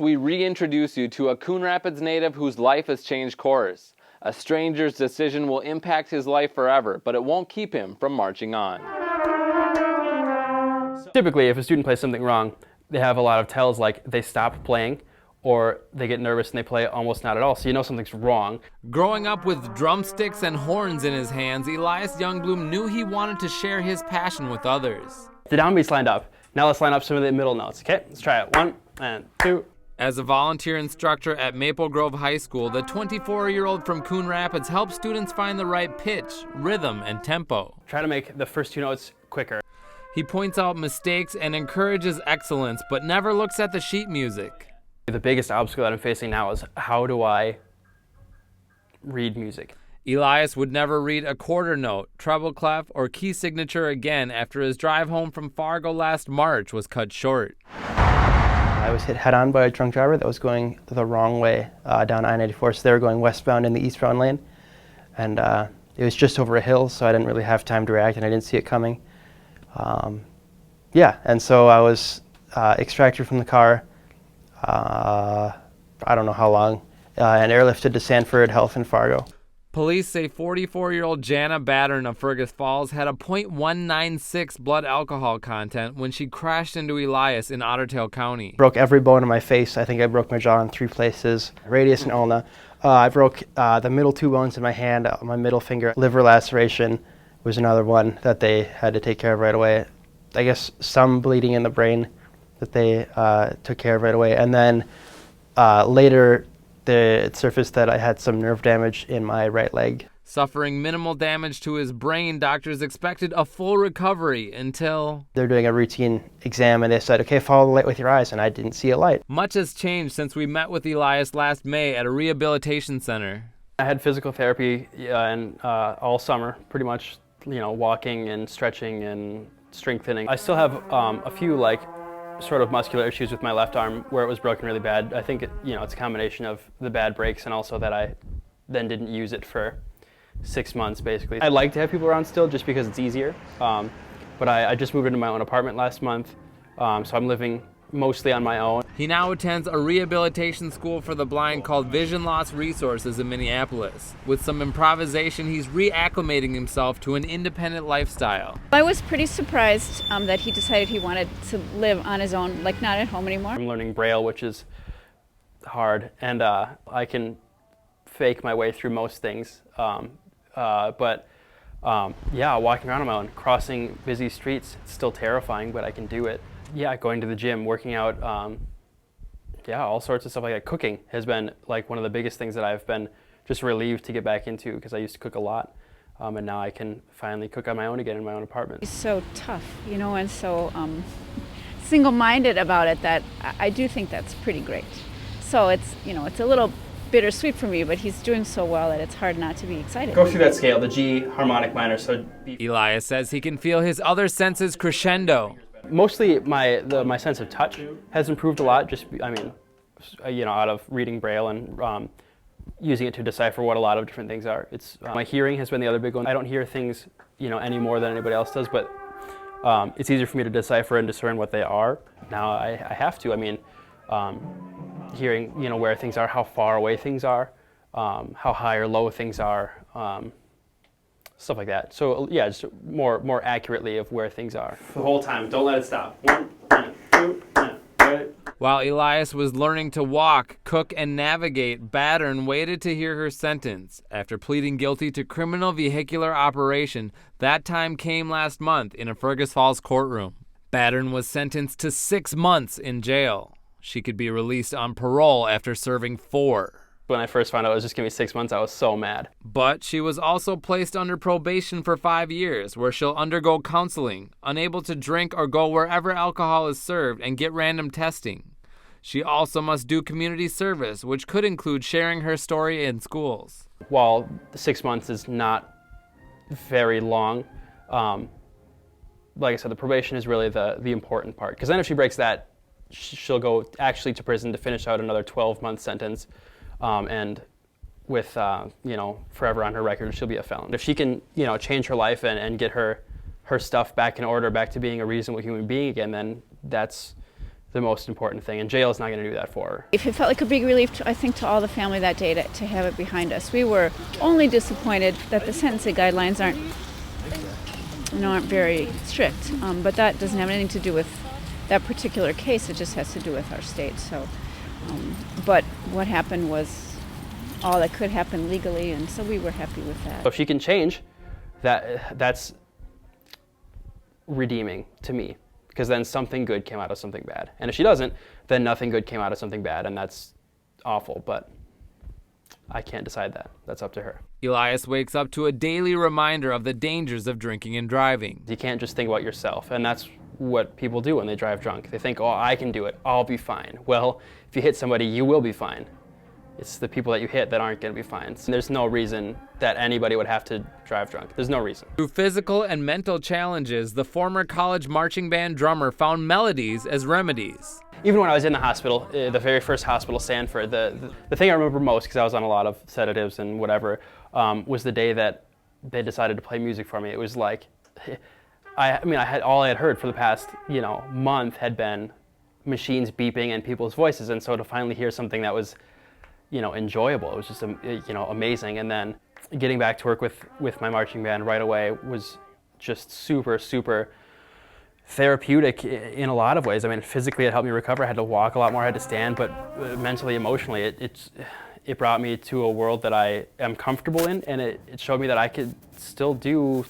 Next, we reintroduce you to a Coon Rapids native whose life has changed course. A stranger's decision will impact his life forever, but it won't keep him from marching on. Typically, if a student plays something wrong, they have a lot of tells like they stop playing, or they get nervous and they play almost not at all, so you know something's wrong. Growing up with drumsticks and horns in his hands, Elias Youngbloom knew he wanted to share his passion with others. The downbeat's lined up. Now let's line up some of the middle notes, okay? Let's try it. 1 and 2. As a volunteer instructor at Maple Grove High School, the 24-year-old from Coon Rapids helps students find the right pitch, rhythm, and tempo. Try to make the first 2 notes quicker. He points out mistakes and encourages excellence, but never looks at the sheet music. The biggest obstacle that I'm facing now is how do I read music? Elias would never read a quarter note, treble clef, or key signature again after his drive home from Fargo last March was cut short. I was hit head-on by a drunk driver that was going the wrong way down I-94, so they were going westbound in the eastbound lane. And it was just over a hill, so I didn't really have time to react, and I didn't see it coming. Yeah, and so I was extracted from the car, I don't know how long, and airlifted to Sanford Health in Fargo. Police say 44-year-old Jana Battern of Fergus Falls had a .196 blood alcohol content when she crashed into Elias in Otter Tail County. Broke every bone in my face. I think I broke my jaw in 3 places, radius and ulna. I broke the middle 2 bones in my hand, my middle finger. Liver laceration was another one that they had to take care of right away. I guess some bleeding in the brain that they took care of right away. And then later, it surfaced that I had some nerve damage in my right leg. Suffering minimal damage to his brain, doctors expected a full recovery until... They're doing a routine exam and they said, okay, follow the light with your eyes, and I didn't see a light. Much has changed since we met with Elias last May at a rehabilitation center. I had physical therapy all summer, pretty much, walking and stretching and strengthening. I still have a few sort of muscular issues with my left arm where it was broken really bad. I think it's a combination of the bad breaks and also that I then didn't use it for 6 months basically. I like to have people around still just because it's easier, but I just moved into my own apartment last month, so I'm living mostly on my own. He now attends a rehabilitation school for the blind called Vision Loss Resources in Minneapolis. With some improvisation, he's reacclimating himself to an independent lifestyle. I was pretty surprised that he decided he wanted to live on his own, not at home anymore. I'm learning Braille, which is hard, and I can fake my way through most things. Yeah, walking around on my own, crossing busy streets, it's still terrifying, but I can do it. Yeah, going to the gym, working out, all sorts of stuff like that. Cooking has been one of the biggest things that I've been just relieved to get back into because I used to cook a lot, and now I can finally cook on my own again in my own apartment. He's so tough, and so single-minded about it that I do think that's pretty great. So it's, it's a little bittersweet for me, but he's doing so well that it's hard not to be excited. Go through that scale, the G harmonic minor, so B. Elias says he can feel his other senses crescendo. Mostly my sense of touch has improved a lot, out of reading Braille and using it to decipher what a lot of different things are. It's my hearing has been the other big one. I don't hear things, any more than anybody else does, but it's easier for me to decipher and discern what they are. Now I have to, hearing, where things are, how far away things are, how high or low things are, stuff like that. So yeah, just more accurately of where things are. The whole time, don't let it stop. 1, 2, While Elias was learning to walk, cook, and navigate, Battern waited to hear her sentence. After pleading guilty to criminal vehicular operation, that time came last month in a Fergus Falls courtroom. Battern was sentenced to 6 months in jail. She could be released on parole after serving 4. When I first found out it was just going to be 6 months, I was so mad. But she was also placed under probation for 5 years, where she'll undergo counseling, unable to drink or go wherever alcohol is served, and get random testing. She also must do community service, which could include sharing her story in schools. While 6 months is not very long, like I said, the probation is really the important part. Because then if she breaks that, she'll go actually to prison to finish out another 12-month sentence. And with, forever on her record, she'll be a felon. If she can, change her life and get her stuff back in order, back to being a reasonable human being again, then that's the most important thing, and jail is not going to do that for her. If it felt like a big relief, I think, to all the family that day to have it behind us. We were only disappointed that the sentencing guidelines aren't very strict, but that doesn't have anything to do with that particular case. It just has to do with our state. So, but what happened was all that could happen legally, and so we were happy with that. So if she can change, that's redeeming to me, because then something good came out of something bad. And if she doesn't, then nothing good came out of something bad, and that's awful, but I can't decide that. That's up to her. Elias wakes up to a daily reminder of the dangers of drinking and driving. You can't just think about yourself, and that's what people do when they drive drunk. They think, oh, I can do it, I'll be fine. Well, if you hit somebody, you will be fine. It's the people that you hit that aren't going to be fine. So there's no reason that anybody would have to drive drunk. There's no reason. Through physical and mental challenges, the former college marching band drummer found melodies as remedies. Even when I was in the hospital, the very first hospital, Sanford, the thing I remember most, because I was on a lot of sedatives and whatever, was the day that they decided to play music for me. It was like, I had all I had heard for the past, month had been machines beeping and people's voices, and so to finally hear something that was, enjoyable, it was just, amazing. And then getting back to work with my marching band right away was just super, super therapeutic in a lot of ways. I mean, physically it helped me recover. I had to walk a lot more, I had to stand, but mentally, emotionally, it brought me to a world that I am comfortable in, and it showed me that I could still do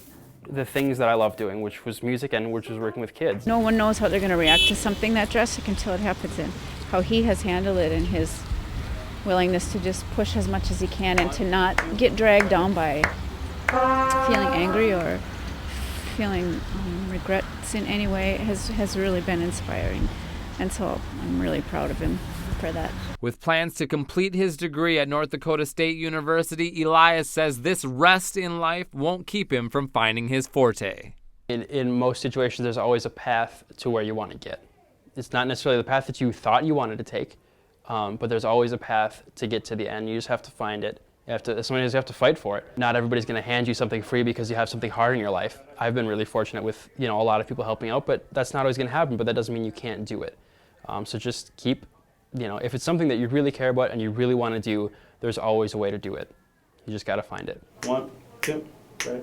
the things that I love doing, which was music and which was working with kids. No one knows how they're going to react to something that drastic until it happens, and how he has handled it, and his willingness to just push as much as he can and to not get dragged down by feeling angry or feeling regrets in any way has really been inspiring. And so I'm really proud of him for that. With plans to complete his degree at North Dakota State University, Elias says this rest in life won't keep him from finding his forte. In most situations, there's always a path to where you want to get. It's not necessarily the path that you thought you wanted to take, but there's always a path to get to the end. You just have to find it. Sometimes you have to fight for it. Not everybody's going to hand you something free because you have something hard in your life. I've been really fortunate with a lot of people helping out, but that's not always going to happen. But that doesn't mean you can't do it. So just keep, if it's something that you really care about and you really want to do, there's always a way to do it. You just got to find it. 1, 2, 3.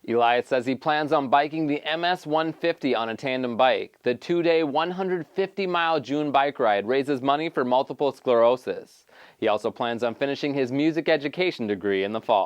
Elias says he plans on biking the MS 150 on a tandem bike. The 2-day, 150-mile June bike ride raises money for multiple sclerosis. He also plans on finishing his music education degree in the fall.